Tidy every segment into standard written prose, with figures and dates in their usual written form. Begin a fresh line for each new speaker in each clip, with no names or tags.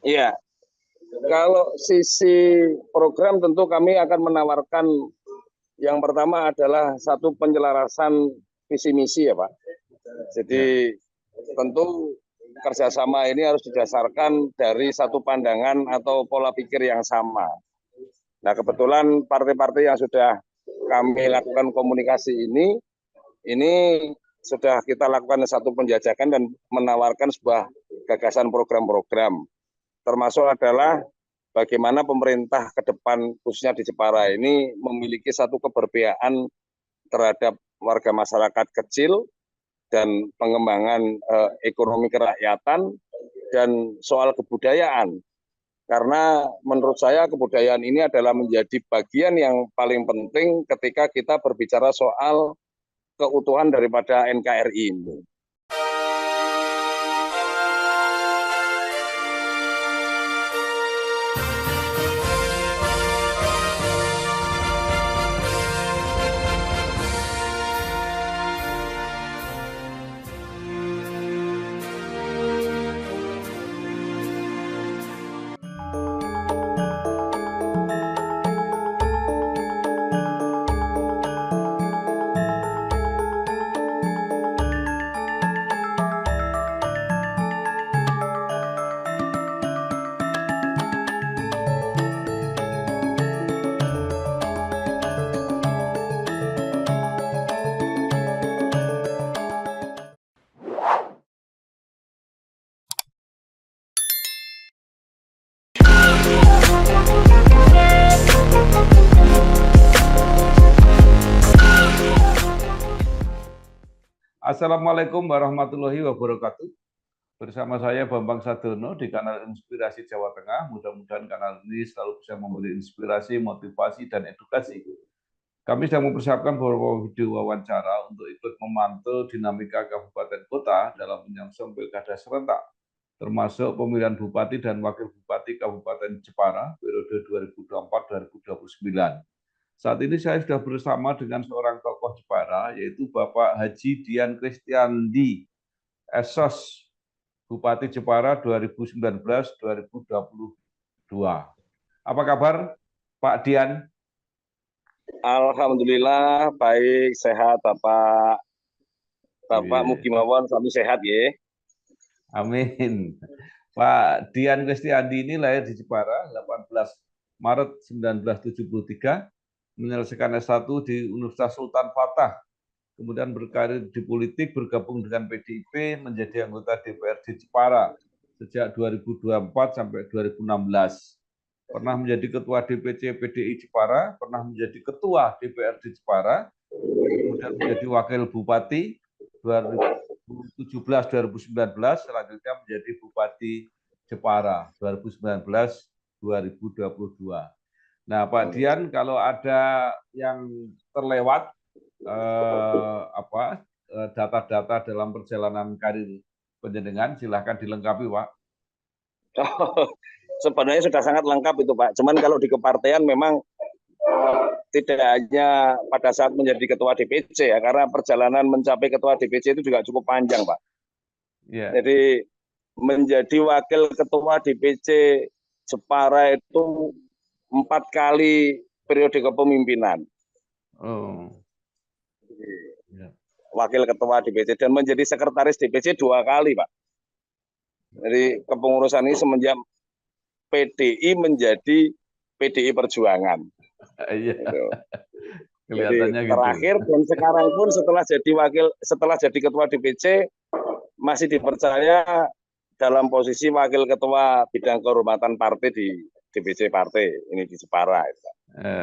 Iya, kalau sisi program tentu kami akan menawarkan yang pertama adalah satu penyelarasan visi misi ya Pak.
Ya.
Jadi tentu kerjasama ini harus didasarkan dari satu pandangan atau pola pikir yang sama. Nah kebetulan partai-partai yang sudah kami lakukan komunikasi ini sudah kita lakukan satu penjajakan dan menawarkan sebuah gagasan program-program. Termasuk adalah bagaimana pemerintah ke depan khususnya di Jepara ini memiliki satu keberpihakan terhadap warga masyarakat kecil dan pengembangan ekonomi kerakyatan dan soal kebudayaan. Karena menurut saya kebudayaan ini adalah menjadi bagian yang paling penting ketika kita berbicara soal keutuhan daripada NKRI ini.
Assalamualaikum warahmatullahi wabarakatuh. Bersama saya Bambang Sadono di kanal Inspirasi Jawa Tengah. Mudah-mudahan kanal ini selalu bisa memberi inspirasi, motivasi, dan edukasi. Kami sedang mempersiapkan beberapa video wawancara untuk ikut memantau dinamika kabupaten kota dalam menyongsong pilkada serentak, termasuk pemilihan bupati dan wakil bupati Kabupaten Jepara periode 2024-2029. Saat ini saya sudah bersama dengan seorang tokoh Jepara, yaitu Bapak Haji Dian Kristiandi, Esos, Bupati Jepara 2019-2022. Apa kabar, Pak Dian?
Alhamdulillah baik, sehat Bapak. Bapak mugi mawon kami sehat ya.
Amin. Pak Dian Kristiandi ini lahir di Jepara 18 Maret 1973, menyelesaikan S1 di Universitas Sultan Fatah, kemudian berkarir di politik, bergabung dengan PDIP, menjadi anggota DPRD Jepara sejak 2024 sampai 2016. Pernah menjadi ketua DPC PDI Jepara, pernah menjadi ketua DPRD Jepara, kemudian menjadi wakil bupati 2017-2019, selanjutnya menjadi Bupati Jepara 2019-2022. Nah, Pak Dian, kalau ada yang terlewat data-data dalam perjalanan karir penjenengan, silahkan dilengkapi, Pak.
Oh, sebenarnya sudah sangat lengkap itu Pak. Cuman kalau di kepartean memang tidak hanya pada saat menjadi ketua DPC ya, karena perjalanan mencapai ketua DPC itu juga cukup panjang Pak.
Yeah.
Jadi menjadi wakil ketua DPC Jepara itu 4 kali periode kepemimpinan.
Oh.
Yeah. Wakil ketua DPC dan menjadi sekretaris DPC 2 kali Pak. Jadi kepengurusan ini semenjak PDI menjadi PDI Perjuangan.
Iya.
Gitu.
Kelihatannya
jadi terakhir gitu. Dan sekarang pun setelah jadi ketua DPC masih dipercaya dalam posisi wakil ketua bidang kehormatan partai di DPC partai ini di Jepara.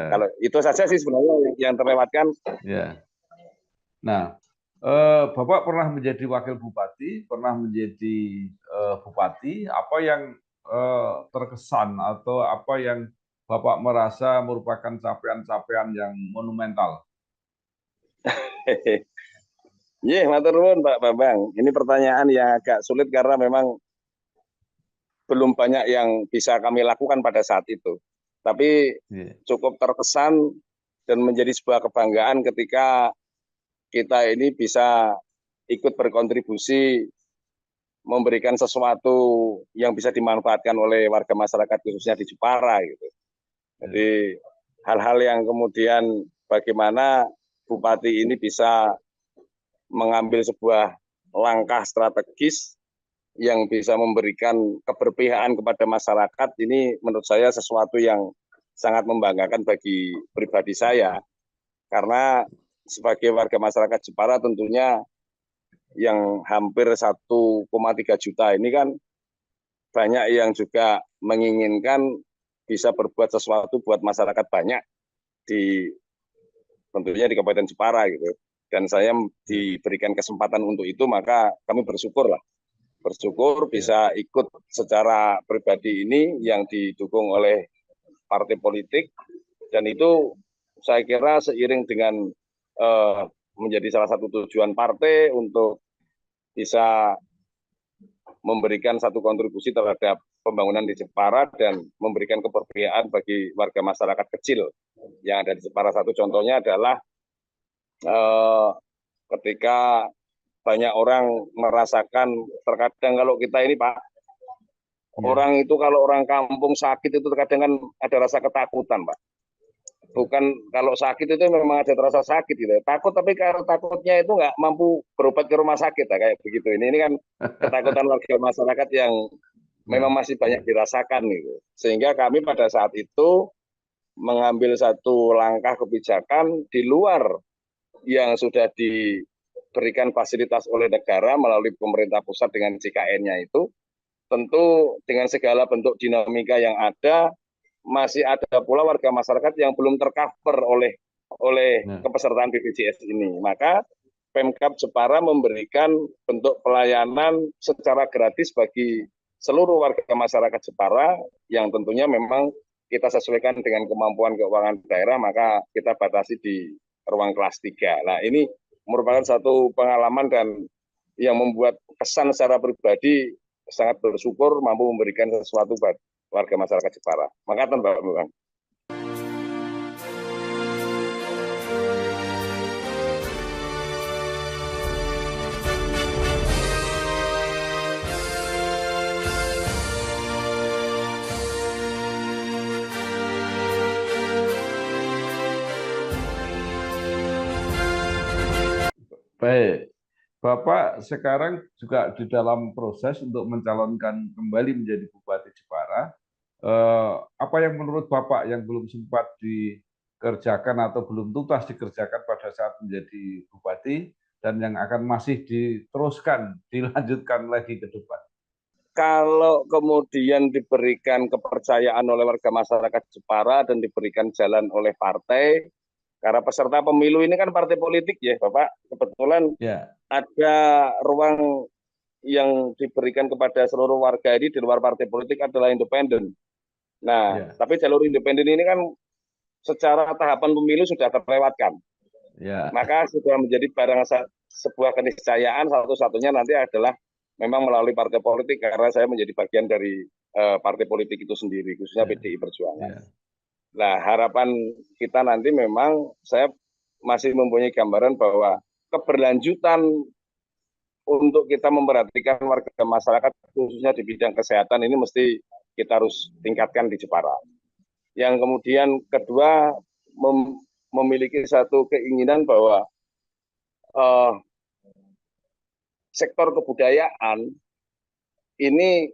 Kalau itu saja sih sebenarnya yang terlewatkan.
Ya. Nah, Bapak pernah menjadi wakil bupati, pernah menjadi bupati. Apa yang terkesan atau apa yang Bapak merasa merupakan capaian-capaian yang monumental?
Iya, matur nuwun Pak Bambang. Ini pertanyaan yang agak sulit karena memang belum banyak yang bisa kami lakukan pada saat itu. Tapi cukup terkesan dan menjadi sebuah kebanggaan ketika kita ini bisa ikut berkontribusi memberikan sesuatu yang bisa dimanfaatkan oleh warga masyarakat khususnya di Jepara gitu. Jadi hal-hal yang kemudian bagaimana Bupati ini bisa mengambil sebuah langkah strategis yang bisa memberikan keberpihakan kepada masyarakat, ini menurut saya sesuatu yang sangat membanggakan bagi pribadi saya. Karena sebagai warga masyarakat Jepara tentunya yang hampir 1,3 juta ini kan banyak yang juga menginginkan bisa berbuat sesuatu buat masyarakat banyak di tentunya di Kabupaten Jepara gitu. Dan saya diberikan kesempatan untuk itu, maka kami bersyukur bisa ikut secara pribadi ini yang didukung oleh partai politik, dan itu saya kira seiring dengan menjadi salah satu tujuan partai untuk bisa memberikan satu kontribusi terhadap pembangunan di Jepara dan memberikan keberpihakan bagi warga masyarakat kecil yang ada di Jepara. Satu contohnya adalah ketika banyak orang merasakan, terkadang kalau kita ini Pak, orang itu kalau orang kampung sakit itu terkadang kan ada rasa ketakutan Pak. Bukan kalau sakit itu memang ada rasa sakit gitu. Takut, tapi kalau takutnya itu nggak mampu berobat ke rumah sakit ya, kayak begitu. Ini kan ketakutan warga masyarakat yang memang masih banyak dirasakan gitu. Sehingga kami pada saat itu mengambil satu langkah kebijakan di luar yang sudah diberikan fasilitas oleh negara melalui pemerintah pusat dengan JKN-nya itu, tentu dengan segala bentuk dinamika yang ada, masih ada pula warga masyarakat yang belum tercover oleh kepesertaan BPJS ini. Maka Pemkab Jepara memberikan bentuk pelayanan secara gratis bagi seluruh warga masyarakat Jepara yang tentunya memang kita sesuaikan dengan kemampuan keuangan daerah, maka kita batasi di ruang kelas 3. Nah, ini merupakan satu pengalaman dan yang membuat kesan secara pribadi sangat bersyukur mampu memberikan sesuatu buat warga masyarakat Jepara. Makasih Mbak Bang.
Baik, Bapak sekarang juga di dalam proses untuk mencalonkan kembali menjadi Bupati Jepara. Apa yang menurut Bapak yang belum sempat dikerjakan atau belum tuntas dikerjakan pada saat menjadi Bupati dan yang akan masih diteruskan, dilanjutkan lagi ke depan?
Kalau kemudian diberikan kepercayaan oleh warga masyarakat Jepara dan diberikan jalan oleh partai, karena peserta pemilu ini kan partai politik ya Bapak, kebetulan ada ruang yang diberikan kepada seluruh warga ini di luar partai politik adalah independen. Nah, tapi jalur independen ini kan secara tahapan pemilu sudah terlewatkan. Maka sudah menjadi barang sebuah keniscayaan, satu-satunya nanti adalah memang melalui partai politik, karena saya menjadi bagian dari partai politik itu sendiri, khususnya PDI Perjuangan. Nah, harapan kita nanti memang saya masih mempunyai gambaran bahwa keberlanjutan untuk kita memperhatikan warga masyarakat khususnya di bidang kesehatan ini mesti kita harus tingkatkan di Jepara. Yang kemudian kedua, memiliki satu keinginan bahwa sektor kebudayaan ini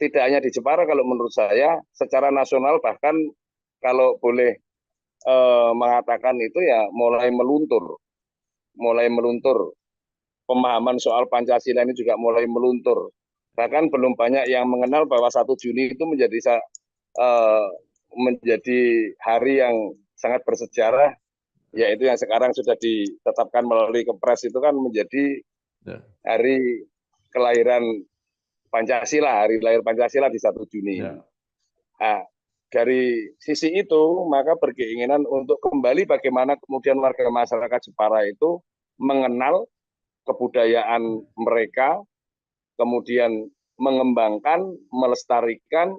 tidak hanya di Jepara, kalau menurut saya secara nasional bahkan kalau boleh mengatakan itu ya mulai meluntur. Pemahaman soal Pancasila ini juga mulai meluntur. Bahkan belum banyak yang mengenal bahwa 1 Juni itu menjadi hari yang sangat bersejarah, yaitu yang sekarang sudah ditetapkan melalui Kepres itu kan menjadi hari kelahiran Pancasila, hari lahir Pancasila di 1 Juni. Nah, dari sisi itu, maka berkeinginan untuk kembali bagaimana kemudian warga masyarakat Jepara itu mengenal kebudayaan mereka, kemudian mengembangkan, melestarikan,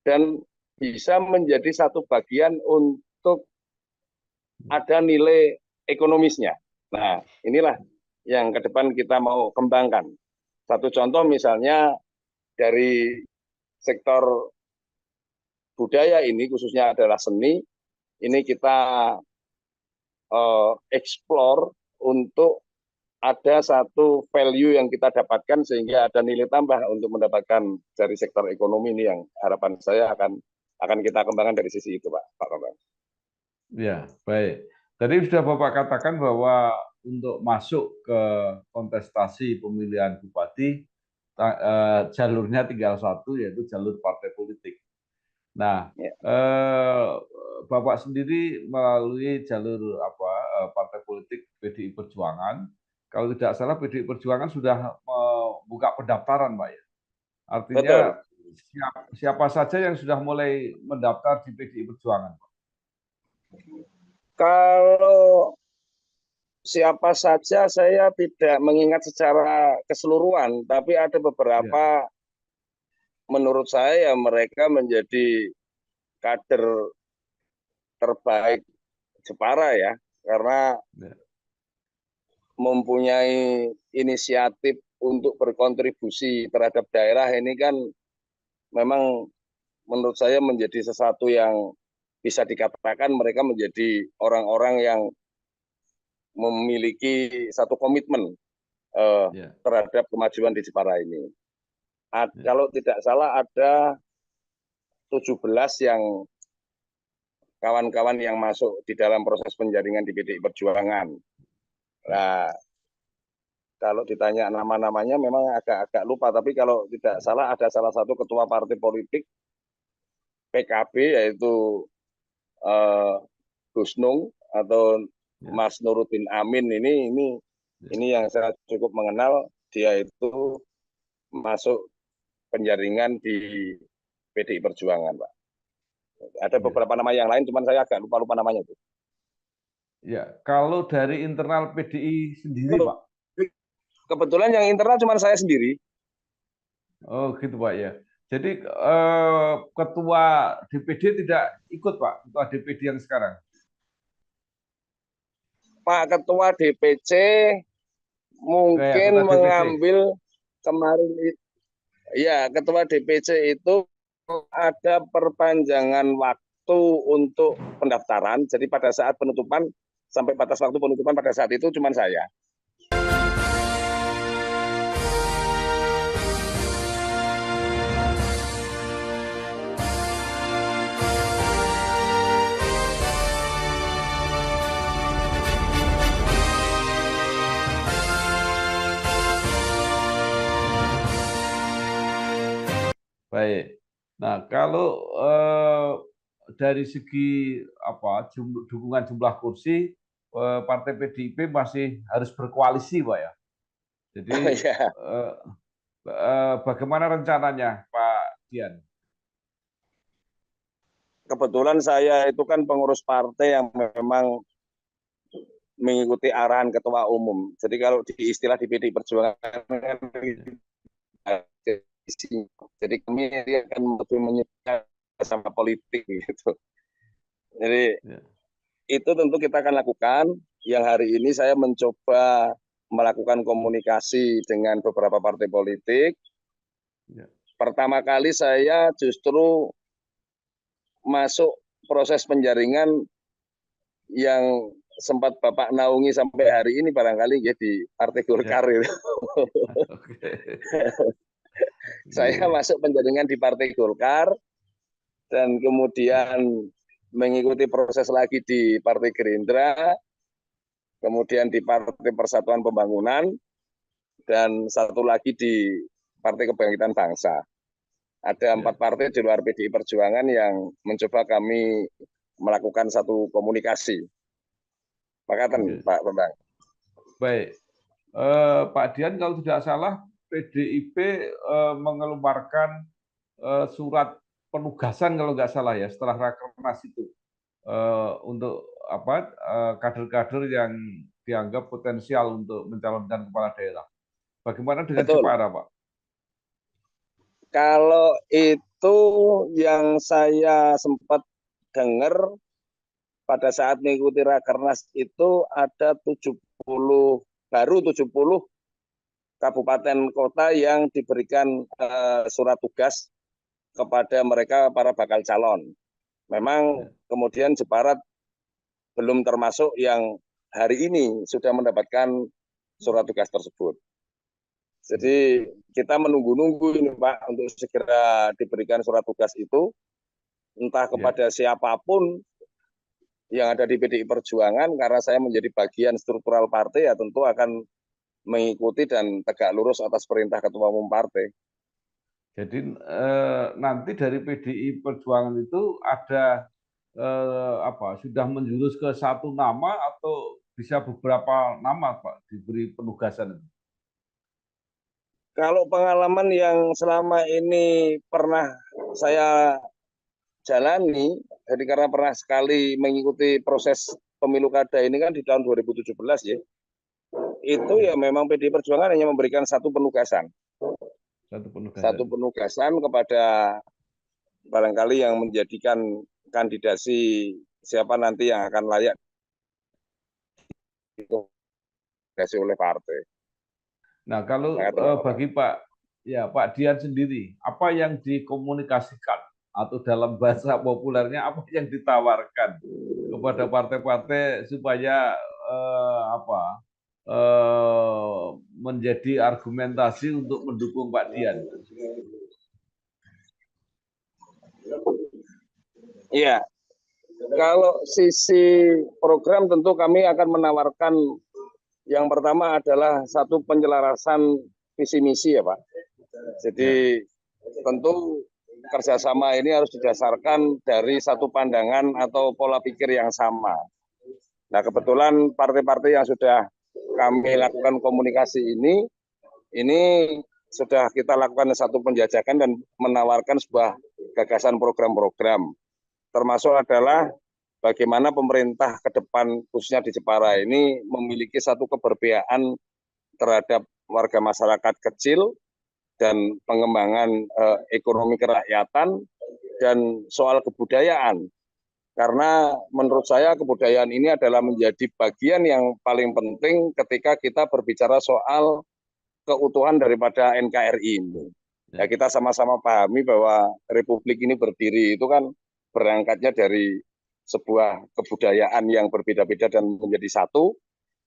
dan bisa menjadi satu bagian untuk ada nilai ekonomisnya. Nah, inilah yang ke depan kita mau kembangkan. Satu contoh misalnya dari sektor budaya ini khususnya adalah seni, ini kita explore untuk ada satu value yang kita dapatkan sehingga ada nilai tambah untuk mendapatkan dari sektor ekonomi ini yang harapan saya akan kita kembangkan dari sisi itu, Pak Bambang.
Ya, baik. Tadi sudah Bapak katakan bahwa untuk masuk ke kontestasi pemilihan bupati, jalurnya tinggal satu, yaitu jalur partai politik. Nah,
Ya.
Bapak sendiri melalui jalur partai politik PDI Perjuangan, kalau tidak salah PDI Perjuangan sudah membuka pendaftaran, Pak ya. Artinya
Betul.
siapa saja yang sudah mulai mendaftar di PDI Perjuangan?
Kalau siapa saja saya tidak mengingat secara keseluruhan, tapi ada
Ya,
beberapa menurut saya mereka menjadi kader terbaik Jepara ya, karena
ya,
mempunyai inisiatif untuk berkontribusi terhadap daerah ini kan memang menurut saya menjadi sesuatu yang bisa dikatakan mereka menjadi orang-orang yang memiliki satu komitmen
ya,
terhadap kemajuan di Jepara ini.
ya,
Kalau tidak salah ada 17 yang kawan-kawan yang masuk di dalam proses penjaringan di PDI Perjuangan. Nah, kalau ditanya nama-namanya memang agak-agak lupa, tapi kalau tidak salah ada salah satu ketua partai politik PKB yaitu eh, Gus Nung atau
ya,
Mas Nuruddin Amin ini yang saya cukup mengenal, dia itu masuk penjaringan di PDI Perjuangan, Pak. Ada
ya.
beberapa nama yang lain, cuman saya agak lupa-lupa namanya itu.
Ya, kalau dari internal PDI sendiri, Pak.
Kebetulan yang internal cuma saya sendiri.
Oh, gitu, Pak ya. Jadi ketua DPD tidak ikut, Pak, ketua DPD yang sekarang.
Pak Ketua DPC
Kayak
mungkin
ketua DPC.
mengambil kemarin ya ketua DPC itu ada perpanjangan waktu untuk pendaftaran. Jadi pada saat penutupan sampai batas waktu penutupan pada saat itu cuma saya.
Baik. Nah, kalau dari segi dukungan jumlah kursi, Partai PDIP masih harus berkoalisi, Pak ya. Jadi
Ya,
bagaimana rencananya, Pak Dian?
kebetulan saya itu kan pengurus partai yang memang mengikuti arahan ketua umum. Jadi kalau di istilah di PDI Perjuangan jadi kami akan lebih menyebutkan sama politik gitu. Jadi
Ya,
itu tentu kita akan lakukan. Yang hari ini saya mencoba melakukan komunikasi dengan beberapa partai politik.
ya,
Pertama kali saya justru masuk proses penjaringan yang sempat Bapak naungi sampai hari ini barangkali ya di Partai
ya.
Golkar itu.
Oke.
Saya
Iya,
masuk penjaringan di Partai Golkar dan kemudian mengikuti proses lagi di Partai Gerindra, kemudian di Partai Persatuan Pembangunan, dan satu lagi di Partai Kebangkitan Bangsa. Ada 4
ya.
partai di luar PDI Perjuangan yang mencoba kami melakukan satu komunikasi. Makatan,
Oke.
Pak Bambang.
Baik. Pak Dian, kalau tidak salah, PDIP mengeluarkan surat penugasan kalau nggak salah ya setelah rakernas itu untuk kader-kader yang dianggap potensial untuk mencalonkan kepala daerah. Bagaimana dengan
Betul.
Jepara, Pak?
Kalau itu yang saya sempat dengar pada saat mengikuti Rakernas itu ada 70 baru 70 kabupaten kota yang diberikan surat tugas kepada mereka para bakal calon. Memang kemudian Jepara belum termasuk yang hari ini sudah mendapatkan surat tugas tersebut. Jadi kita menunggu-nunggu ini Pak untuk segera diberikan surat tugas itu, entah kepada siapapun yang ada di PDI Perjuangan, karena saya menjadi bagian struktural partai ya tentu akan mengikuti dan tegak lurus atas perintah Ketua Umum partai.
Jadi nanti dari PDI Perjuangan itu ada sudah menjurus ke satu nama atau bisa beberapa nama Pak diberi penugasan itu?
Kalau pengalaman yang selama ini pernah saya jalani, jadi karena pernah sekali mengikuti proses pemilu kada ini kan di tahun 2017 ya, itu ya memang PDI Perjuangan hanya memberikan satu penugasan. Satu penugasan kepada barangkali yang menjadikan kandidasi siapa nanti yang akan layak dikandidasi oleh partai.
Nah, kalau bagi Pak Dian sendiri, apa yang dikomunikasikan atau dalam bahasa populernya apa yang ditawarkan kepada partai-partai supaya menjadi argumentasi untuk mendukung Pak Dian?
Iya, kalau sisi program tentu kami akan menawarkan yang pertama adalah satu penyelarasan visi misi ya Pak. Jadi tentu kerjasama ini harus didasarkan dari satu pandangan atau pola pikir yang sama. Nah kebetulan partai-partai yang sudah kami lakukan komunikasi ini sudah kita lakukan satu penjajakan dan menawarkan sebuah gagasan program-program. Termasuk adalah bagaimana pemerintah ke depan khususnya di Jepara ini memiliki satu keberpihakan terhadap warga masyarakat kecil dan pengembangan ekonomi kerakyatan dan soal kebudayaan. Karena menurut saya kebudayaan ini adalah menjadi bagian yang paling penting ketika kita berbicara soal keutuhan daripada NKRI ini. Ya kita sama-sama pahami bahwa Republik ini berdiri itu kan berangkatnya dari sebuah kebudayaan yang berbeda-beda dan menjadi satu,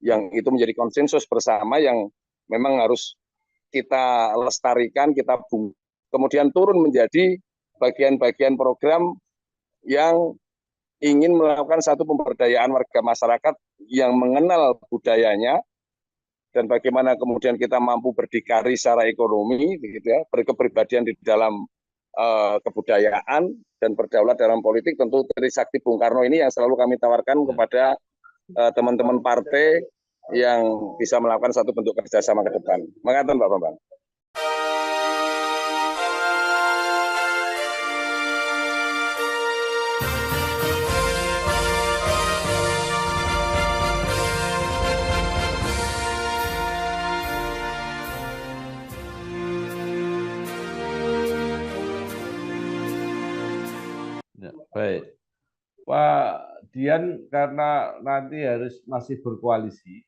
yang itu menjadi konsensus bersama yang memang harus kita lestarikan, kita kemudian turun menjadi bagian-bagian program yang ingin melakukan satu pemberdayaan warga masyarakat yang mengenal budayanya dan bagaimana kemudian kita mampu berdikari secara ekonomi, gitu ya, berkepribadian di dalam kebudayaan dan berdaulat dalam politik. Tentu Trisakti Bung Karno ini yang selalu kami tawarkan kepada teman-teman partai yang bisa melakukan satu bentuk kerjasama ke depan. Mengatur Pak Bambang.
Ya, baik. Pak Dian, karena nanti harus masih berkoalisi,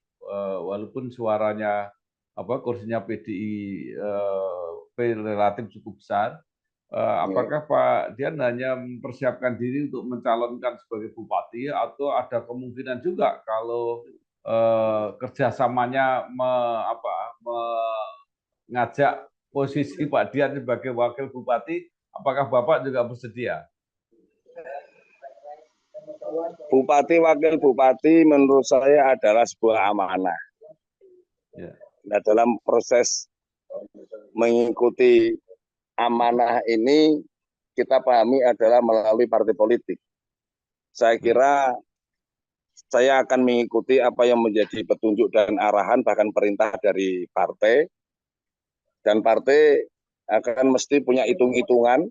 walaupun suaranya kursinya PDI relatif cukup besar, apakah Pak Dian hanya mempersiapkan diri untuk mencalonkan sebagai bupati atau ada kemungkinan juga kalau kerjasamanya mengajak posisi Pak Dian sebagai wakil bupati, apakah Bapak juga bersedia?
Bupati wakil bupati menurut saya adalah sebuah amanah. Nah, dalam proses mengikuti amanah ini kita pahami adalah melalui partai politik. Saya kira saya akan mengikuti apa yang menjadi petunjuk dan arahan bahkan perintah dari partai, dan partai akan mesti punya hitung-hitungan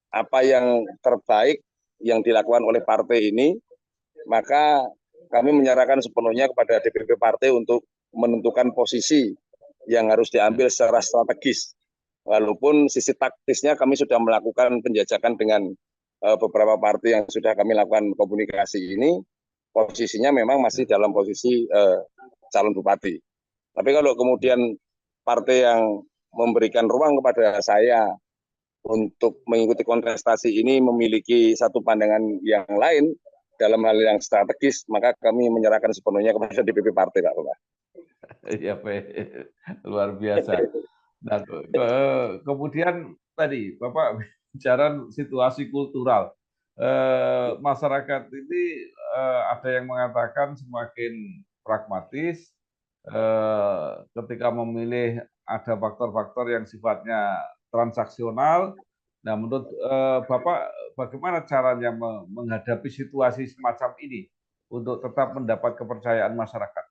apa yang terbaik yang dilakukan oleh partai ini, maka kami menyerahkan sepenuhnya kepada DPP partai untuk menentukan posisi yang harus diambil secara strategis. Walaupun sisi taktisnya kami sudah melakukan penjajakan dengan beberapa partai yang sudah kami lakukan komunikasi ini, posisinya memang masih dalam posisi calon bupati. Tapi kalau kemudian partai yang memberikan ruang kepada saya untuk mengikuti kontestasi ini memiliki satu pandangan yang lain dalam hal yang strategis, maka kami menyerahkan sepenuhnya kepada DPP partai, Pak Bapak.
Ya, luar biasa. Nah, kemudian tadi Bapak bicara situasi kultural. Masyarakat ini ada yang mengatakan semakin pragmatis ketika memilih, ada faktor-faktor yang sifatnya transaksional. Nah, menurut Bapak, bagaimana caranya menghadapi situasi semacam ini untuk tetap mendapat kepercayaan masyarakat?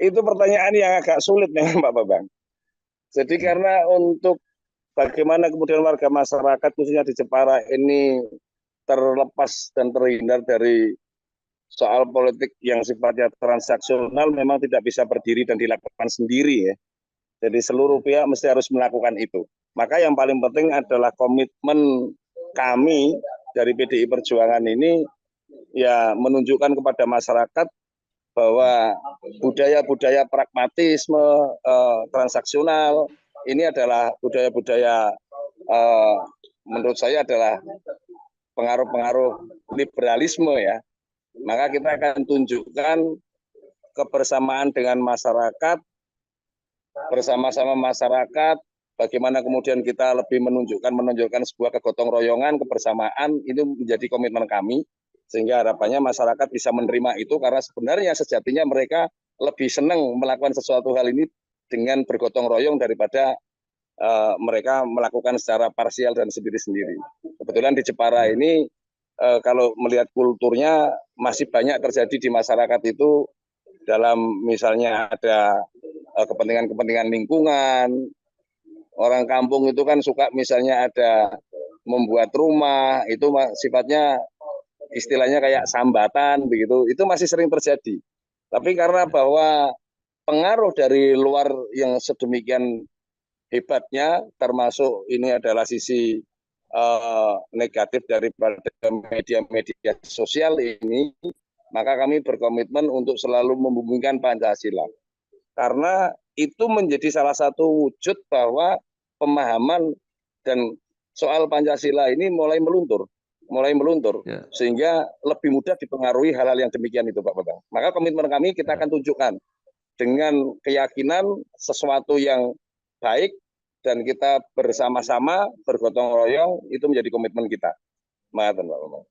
Itu pertanyaan yang agak sulit memang Pak Babang. Jadi karena untuk bagaimana kemudian warga masyarakat khususnya di Jepara ini terlepas dan terhindar dari soal politik yang sifatnya transaksional memang tidak bisa berdiri dan dilakukan sendiri ya. Jadi seluruh pihak mesti harus melakukan itu. Maka yang paling penting adalah komitmen kami dari PDI Perjuangan ini ya menunjukkan kepada masyarakat bahwa budaya-budaya pragmatisme, transaksional ini adalah budaya-budaya menurut saya adalah pengaruh-pengaruh liberalisme ya. Maka kita akan tunjukkan kebersamaan dengan masyarakat, bersama-sama masyarakat, bagaimana kemudian kita lebih menunjukkan sebuah kegotong royongan, kebersamaan, itu menjadi komitmen kami, sehingga harapannya masyarakat bisa menerima itu, karena sebenarnya sejatinya mereka lebih senang melakukan sesuatu hal ini dengan bergotong royong daripada mereka melakukan secara parsial dan sendiri-sendiri. Kebetulan di Jepara ini kalau melihat kulturnya masih banyak terjadi di masyarakat itu dalam misalnya ada kepentingan-kepentingan lingkungan. Orang kampung itu kan suka misalnya ada membuat rumah, itu sifatnya istilahnya kayak sambatan begitu, itu masih sering terjadi. Tapi karena bahwa pengaruh dari luar yang sedemikian hebatnya, termasuk ini adalah sisi negatif daripada media-media sosial ini, maka kami berkomitmen untuk selalu membumikan Pancasila. Karena itu menjadi salah satu wujud bahwa pemahaman dan soal Pancasila ini mulai meluntur, sehingga lebih mudah dipengaruhi hal-hal yang demikian itu, Pak Babang. Maka komitmen kami kita akan tunjukkan dengan keyakinan sesuatu yang baik dan kita bersama-sama bergotong royong, itu menjadi komitmen kita. Maafkan Pak Babang.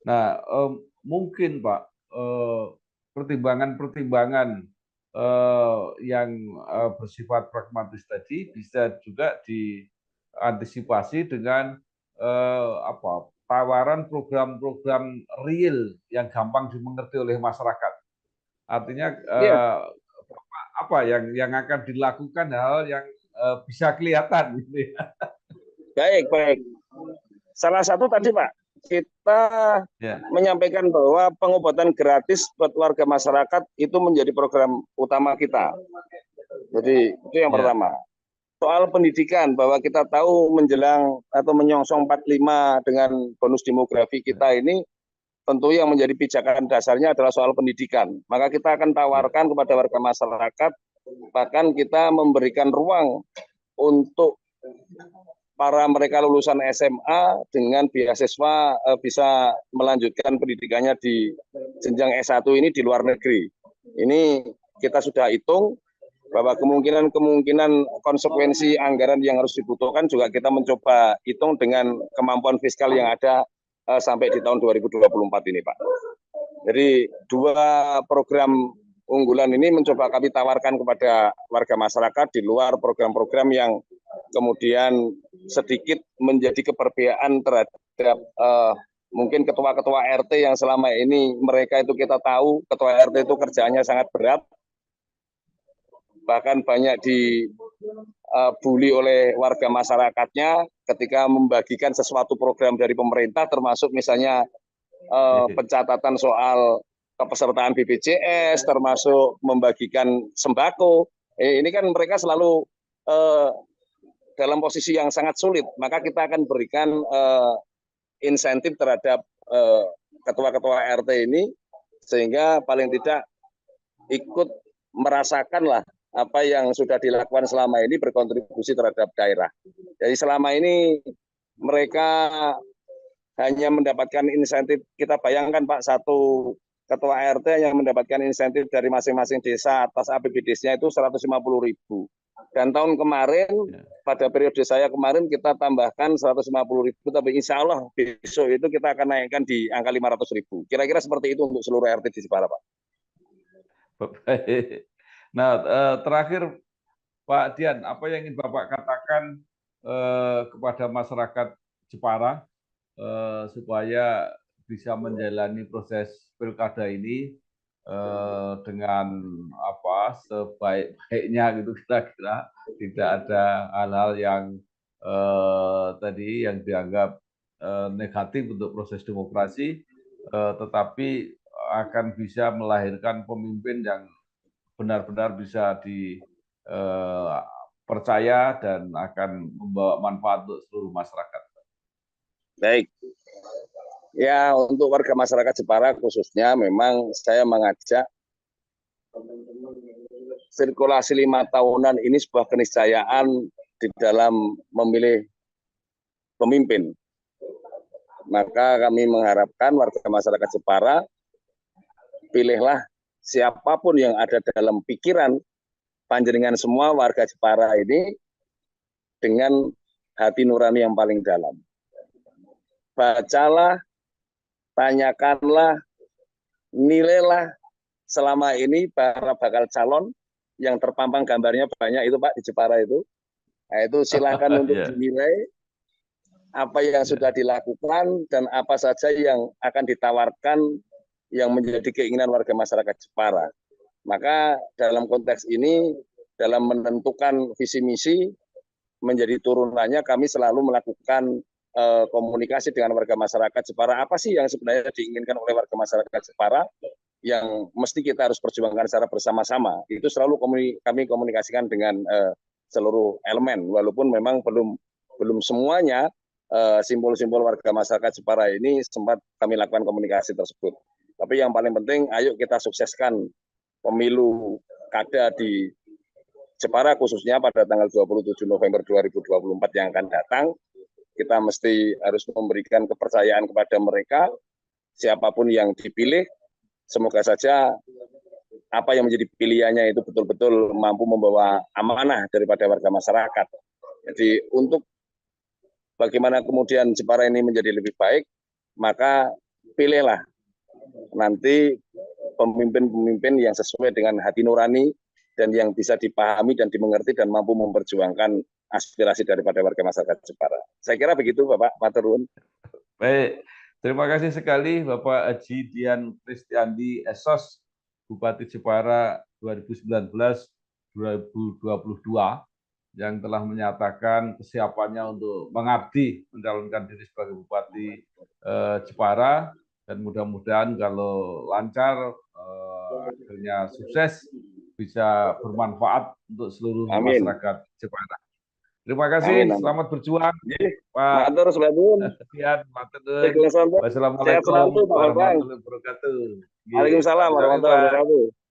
Nah, mungkin Pak, pertimbangan-pertimbangan yang bersifat pragmatis tadi bisa juga diantisipasi dengan tawaran program-program real yang gampang dimengerti oleh masyarakat. Artinya apa yang akan dilakukan, hal yang bisa kelihatan gitu ya.
Baik. Salah satu tadi Pak, kita menyampaikan bahwa pengobatan gratis buat warga masyarakat itu menjadi program utama kita. Jadi itu yang pertama. Soal pendidikan, bahwa kita tahu menjelang atau menyongsong 45 dengan bonus demografi kita ini, tentu yang menjadi pijakan dasarnya adalah soal pendidikan. Maka kita akan tawarkan kepada warga masyarakat, bahkan kita memberikan ruang untuk para mereka lulusan SMA dengan beasiswa bisa melanjutkan pendidikannya di jenjang S1 ini di luar negeri. Ini kita sudah hitung bahwa kemungkinan konsekuensi anggaran yang harus dibutuhkan juga kita mencoba hitung dengan kemampuan fiskal yang ada sampai di tahun 2024 ini, Pak. Jadi dua program unggulan ini mencoba kami tawarkan kepada warga masyarakat di luar program-program yang kemudian sedikit menjadi keperbiaan terhadap mungkin ketua-ketua RT yang selama ini mereka itu kita tahu ketua RT itu kerjaannya sangat berat, bahkan banyak dibully oleh warga masyarakatnya ketika membagikan sesuatu program dari pemerintah, termasuk misalnya pencatatan soal kepesertaan BPJS, termasuk membagikan sembako. Ini kan mereka selalu dalam posisi yang sangat sulit. Maka kita akan berikan insentif terhadap ketua-ketua RT ini, sehingga paling tidak ikut merasakanlah apa yang sudah dilakukan selama ini, berkontribusi terhadap daerah. Jadi selama ini mereka hanya mendapatkan insentif, kita bayangkan Pak, satu ketua RT yang mendapatkan insentif dari masing-masing desa atas APBD-nya itu 150.000. Dan tahun kemarin, pada periode saya kemarin kita tambahkan 150.000, tapi insya Allah besok itu kita akan naikkan di angka 500.000. Kira-kira seperti itu untuk seluruh RT di Jepara, Pak.
Nah, terakhir Pak Dian, apa yang ingin Bapak katakan kepada masyarakat Jepara supaya bisa menjalani proses pilkada ini dengan apa sebaik-baiknya gitu, kira-kira tidak ada hal-hal yang tadi yang dianggap negatif untuk proses demokrasi, tetapi akan bisa melahirkan pemimpin yang benar-benar bisa dipercaya dan akan membawa manfaat untuk seluruh masyarakat.
Baik. Ya, untuk warga masyarakat Jepara khususnya memang saya mengajak sirkulasi 5 tahunan ini sebuah keniscayaan di dalam memilih pemimpin. Maka kami mengharapkan warga masyarakat Jepara, pilihlah siapapun yang ada dalam pikiran panjenengan semua warga Jepara ini dengan hati nurani yang paling dalam. Bacalah, tanyakanlah, nilailah selama ini para bakal calon yang terpampang gambarnya banyak itu Pak di Jepara itu. Nah, itu silakan untuk dinilai apa yang sudah dilakukan dan apa saja yang akan ditawarkan yang menjadi keinginan warga masyarakat Jepara. Maka dalam konteks ini, dalam menentukan visi misi, menjadi turunannya kami selalu melakukan komunikasi dengan warga masyarakat Jepara. Apa sih yang sebenarnya diinginkan oleh warga masyarakat Jepara yang mesti kita harus perjuangkan secara bersama-sama. Itu selalu kami komunikasikan dengan seluruh elemen, walaupun memang belum semuanya simbol-simbol warga masyarakat Jepara ini sempat kami lakukan komunikasi tersebut. Tapi yang paling penting, ayo kita sukseskan pemilu kada di Jepara khususnya pada tanggal 27 November 2024 yang akan datang. Kita mesti harus memberikan kepercayaan kepada mereka, siapapun yang dipilih, semoga saja apa yang menjadi pilihannya itu betul-betul mampu membawa amanah daripada warga masyarakat. Jadi untuk bagaimana kemudian Jepara ini menjadi lebih baik, maka pilihlah nanti pemimpin-pemimpin yang sesuai dengan hati nurani dan yang bisa dipahami dan dimengerti dan mampu memperjuangkan aspirasi daripada warga masyarakat Jepara. Saya kira begitu Bapak Maturun.
Baik, terima kasih sekali Bapak Haji Dian Kristiandi SOS, Bupati Jepara 2019-2022, yang telah menyatakan kesiapannya untuk mengabdi mencalonkan diri sebagai Bupati Jepara, dan mudah-mudahan kalau lancar, akhirnya sukses, bisa bermanfaat untuk seluruh masyarakat Jepara. Terima kasih, selamat berjuang, Pak Dian. Wassalamualaikum warahmatullahi wabarakatuh.
Waalaikumsalam warahmatullahi wabarakatuh.